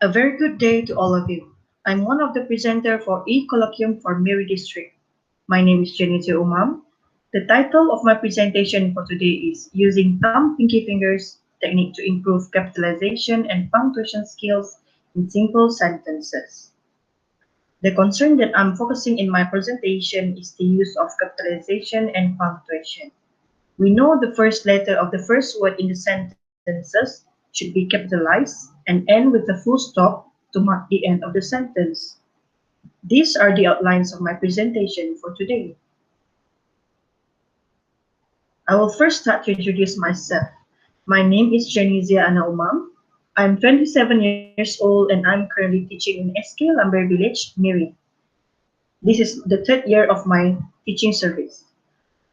A very good day to all of you. I'm one of the presenters for e-Kolokium for Miri District. My name is GENYSIER UMAM. The title of my presentation for today is Using Thumb-Pinkie Fingers Technique to Improve Capitalization and Punctuation Skills in Simple Sentences. The concern that I'm focusing in my presentation is the use of capitalization and punctuation. We know the first letter of the first word in the sentences should be capitalized and end with a full stop to mark the end of the sentence. These are the outlines of my presentation for today. I will first start to introduce myself. My name is GENYSIER UMAM. I'm 27 years old and I'm currently teaching in SK LAMBIR Village, Miri. This is the third year of my teaching service.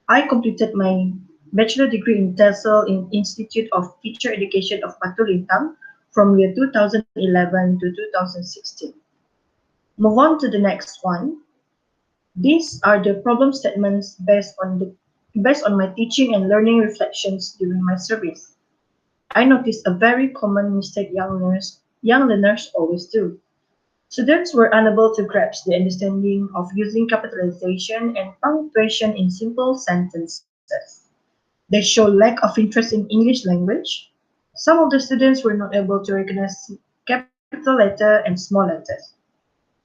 I completed my bachelor degree in TESOL in Institute of Teacher Education of Batu Lintang from year 2011 to 2016. Move on to the next one. These are the problem statements based on my teaching and learning reflections during my service. I noticed a very common mistake young learners always do. Students were unable to grasp the understanding of using capitalization and punctuation in simple sentences. They show lack of interest in English language. Some of the students were not able to recognize capital letter and small letters.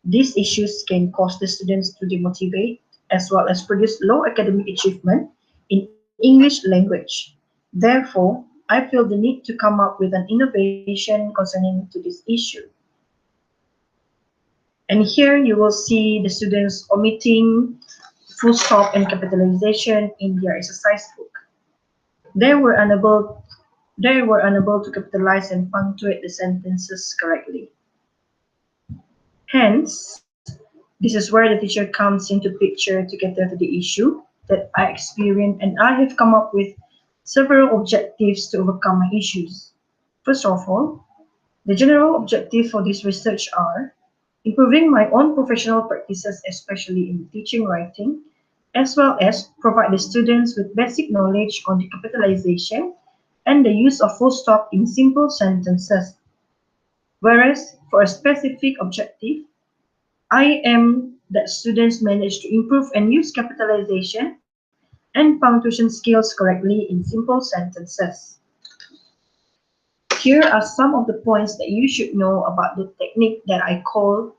These issues can cause the students to demotivate as well as produce low academic achievement in English language. Therefore, I feel the need to come up with an innovation concerning to this issue. And here you will see the students omitting full stop and capitalization in their exercise book. They were unable to capitalize and punctuate the sentences correctly. Hence, this is where the teacher comes into picture to cater to the issue that I experienced, and I have come up with several objectives to overcome my issues. First of all, the general objective for this research are improving my own professional practices, especially in teaching writing, as well as provide the students with basic knowledge on the capitalization and the use of full stop in simple sentences. Whereas for a specific objective, I am that students manage to improve and use capitalization and punctuation skills correctly in simple sentences. Here are some of the points that you should know about the technique that I call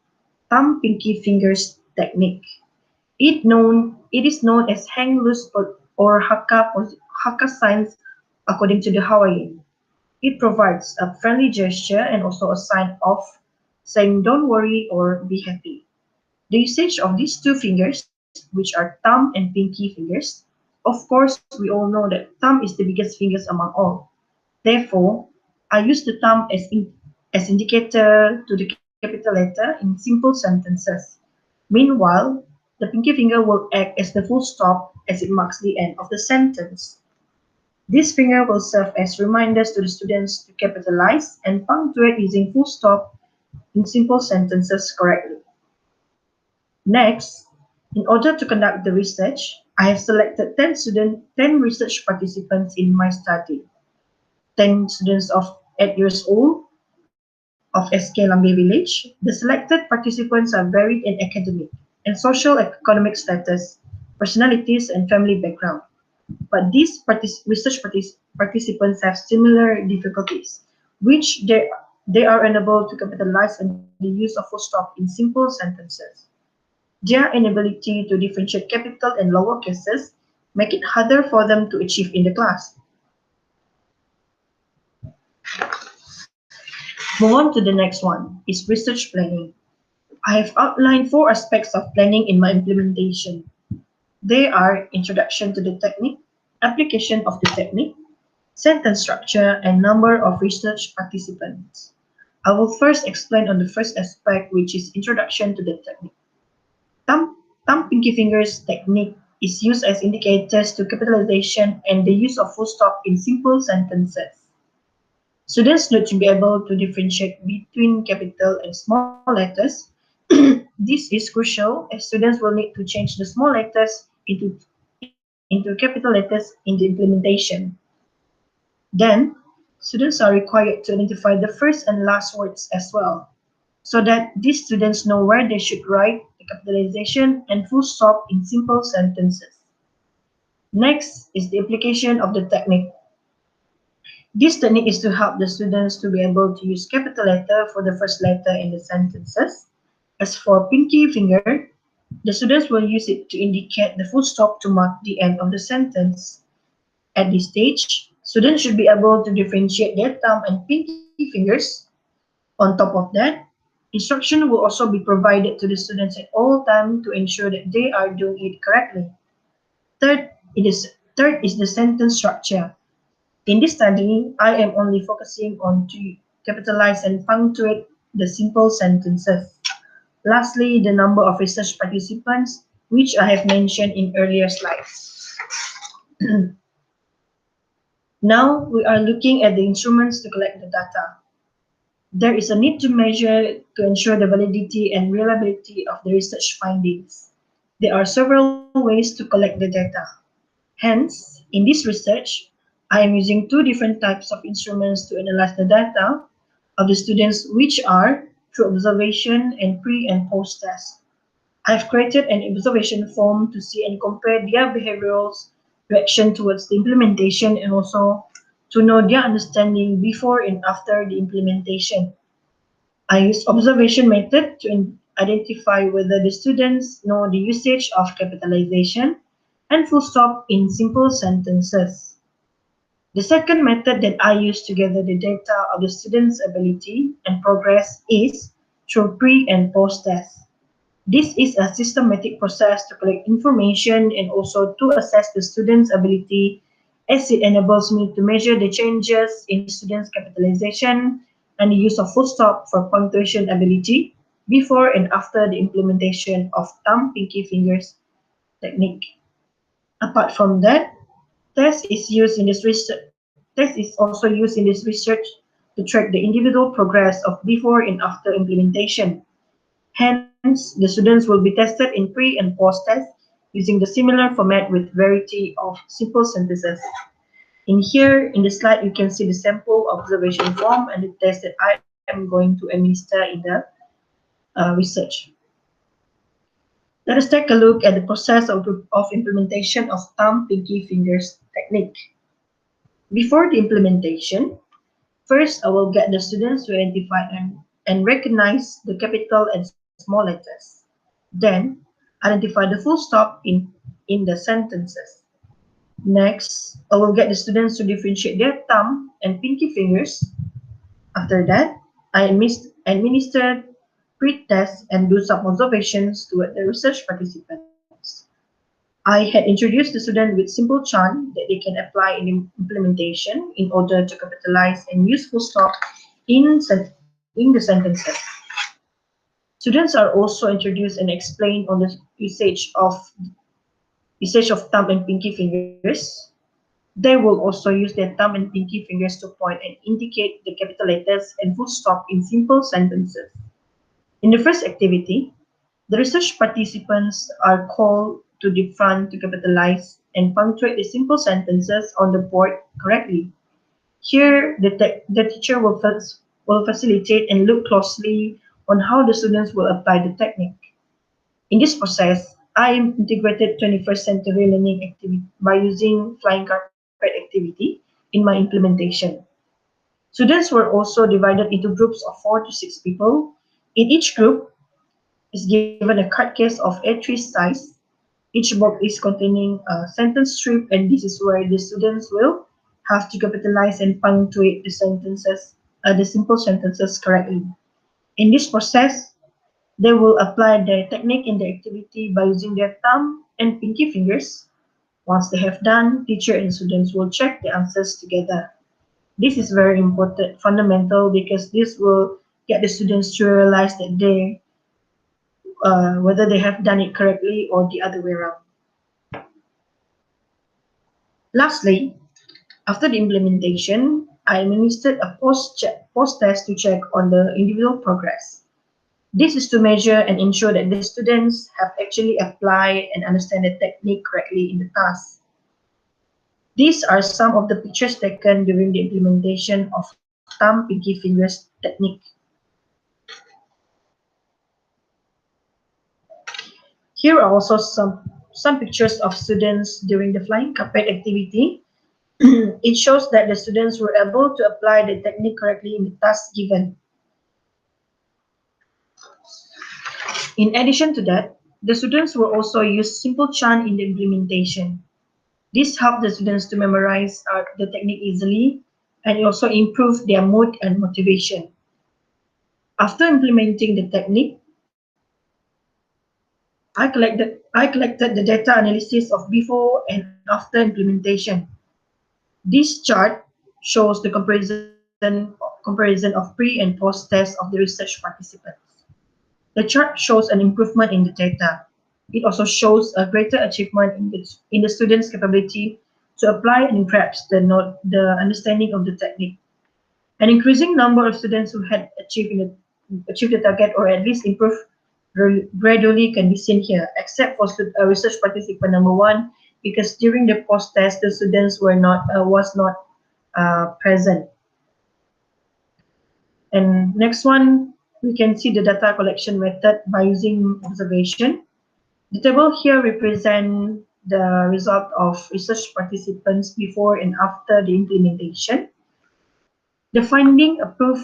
Thumb-Pinkie Fingers technique. It is known as hang loose or haka signs according to the Hawaiian. It provides a friendly gesture and also a sign of saying don't worry or be happy. The usage of these two fingers, which are thumb and pinky fingers, of course we all know that thumb is the biggest fingers among all. Therefore, I use the thumb as indicator to the capital letter in simple sentences. Meanwhile, the pinky finger will act as the full stop as it marks the end of the sentence. This finger will serve as reminders to the students to capitalize and punctuate using full stop in simple sentences correctly. Next, in order to conduct the research, I have selected 10 research participants in my study. 10 students of 8 years old of SK LAMBIR Village. The selected participants are varied in academic and social economic status, personalities, and family background. But these research participants have similar difficulties, which they are unable to capitalize on the use of full stop in simple sentences. Their inability to differentiate capital and lower cases make it harder for them to achieve in the class. Move on to the next one, is research planning. I have outlined 4 aspects of planning in my implementation. They are introduction to the technique, application of the technique, sentence structure, and number of research participants. I will first explain on the first aspect, which is introduction to the technique. Thumb-Pinkie fingers technique is used as indicators to capitalization and the use of full stop in simple sentences. Students need to be able to differentiate between capital and small letters. This is crucial as students will need to change the small letters into capital letters in the implementation. Then, students are required to identify the first and last words as well. so that these students know where they should write the capitalization and full stop in simple sentences. Next is the application of the technique. This technique is to help the students to be able to use capital letter for the first letter in the sentences. As for pinky finger, the students will use it to indicate the full stop to mark the end of the sentence. At this stage, students should be able to differentiate their thumb and pinky fingers. On top of that, instruction will also be provided to the students at all times to ensure that they are doing it correctly. Third, third is the sentence structure. In this study, I am only focusing on to capitalize and punctuate the simple sentences. Lastly, the number of research participants, which I have mentioned in earlier slides. Now we are looking at the instruments to collect the data. There is a need to measure to ensure the validity and reliability of the research findings. There are several ways to collect the data. Hence, in this research, I am using two different types of instruments to analyze the data of the students, which are through observation and pre and post test. I have created an observation form to see and compare their behavioral reaction towards the implementation and also to know their understanding before and after the implementation. I use observation method to identify whether the students know the usage of capitalization and full stop in simple sentences. The second method that I use to gather the data of the students' ability and progress is through pre and post test. This is a systematic process to collect information and also to assess the student's ability, as it enables me to measure the changes in students' capitalization and the use of full stop for punctuation ability before and after the implementation of thumb-pinky fingers technique. Apart from that, test is also used in this research to track the individual progress of before and after implementation. Hence, the students will be tested in pre and post test using the similar format with variety of simple sentences. In here, in the slide, you can see the sample observation form and the test that I am going to administer in the research. Let us take a look at the process of implementation of thumb-pinky fingers technique. Before the implementation, first I will get the students to identify and recognize the capital and small letters. Then, identify the full stop in the sentences. Next, I will get the students to differentiate their thumb and pinky fingers. After that, I administer pre-test and do some observations toward the research participants. I had introduced the student with simple chant that they can apply in implementation in order to capitalize and use full stop in the sentences. Students are also introduced and explained on the usage of thumb and pinky fingers. They will also use their thumb and pinky fingers to point and indicate the capital letters and full stop in simple sentences. In the first activity, the research participants are called to the front to capitalize and punctuate the simple sentences on the board correctly. Here, the teacher will facilitate and look closely on how the students will apply the technique. In this process, I integrated 21st century learning activity by using flying carpet activity in my implementation. Students were also divided into groups of 4 to 6 people. In each group is given a card case of A3 size. Each box is containing a sentence strip, and this is where the students will have to capitalize and punctuate the simple sentences correctly. In this process, they will apply the technique in the activity by using their thumb and pinky fingers. Once they have done, teacher and students will check the answers together. This is very important, fundamental, because this will get the students to realize that whether they have done it correctly or the other way around. Lastly, after the implementation, I administered a post test to check on the individual progress. This is to measure and ensure that the students have actually applied and understand the technique correctly in the task. These are some of the pictures taken during the implementation of thumb-pinky fingers technique. Here are also some pictures of students during the flying carpet activity. It shows that the students were able to apply the technique correctly in the task given. In addition to that, the students will also use simple chant in the implementation. This helped the students to memorize the technique easily, and it also improved their mood and motivation. After implementing the technique, I collected the data analysis of before and after implementation. This chart shows the comparison of pre and post test of the research participants. The chart shows an improvement in the data. It also shows a greater achievement in the students' capability to apply and grasp the understanding of the technique. An increasing number of students who had achieved the target or at least improved gradually can be seen here, except for research participant number one, because during the post test the students was not present. And next one, we can see the data collection method by using observation. The table here represents the result of research participants before and after the implementation. The finding prove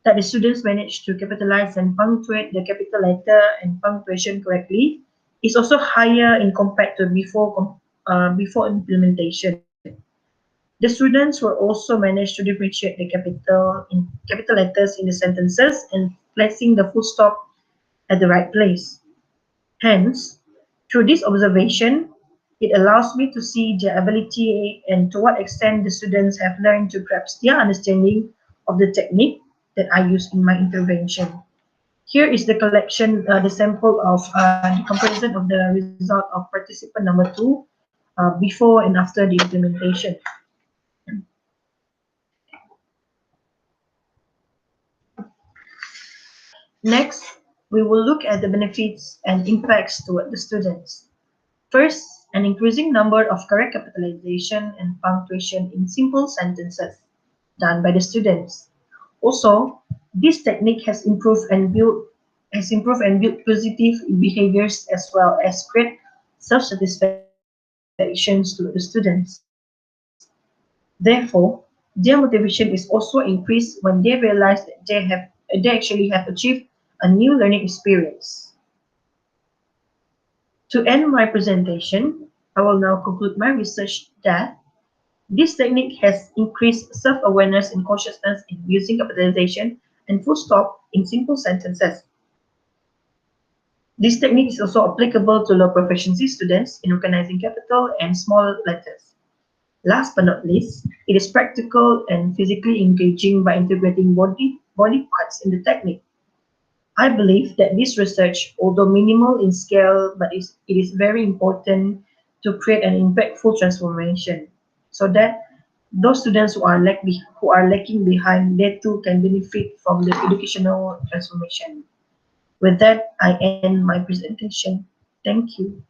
that the students managed to capitalize and punctuate the capital letter and punctuation correctly is also higher in compared to before implementation. The students will also manage to differentiate the capital letters in the sentences and placing the full stop at the right place. Hence, through this observation, it allows me to see their ability and to what extent the students have learned to grasp their understanding of the technique that I use in my intervention. Here is the collection, the sample of the comparison of the result of participant number two before and after the implementation. Next, we will look at the benefits and impacts toward the students. First, an increasing number of correct capitalization and punctuation in simple sentences done by the students. Also, this technique has improved and built positive behaviors as well as great self-satisfactions to the students. Therefore, their motivation is also increased when they realize that they actually have achieved a new learning experience. To end my presentation, I will now conclude my research that this technique has increased self-awareness and consciousness in using capitalization and full stop in simple sentences. This technique is also applicable to low proficiency students in recognizing capital and small letters. Last but not least, it is practical and physically engaging by integrating body parts in the technique. I believe that this research, although minimal in scale, but it is very important to create an impactful transformation so that those students who are lacking behind, they too can benefit from the educational transformation. With that, I end my presentation. Thank you.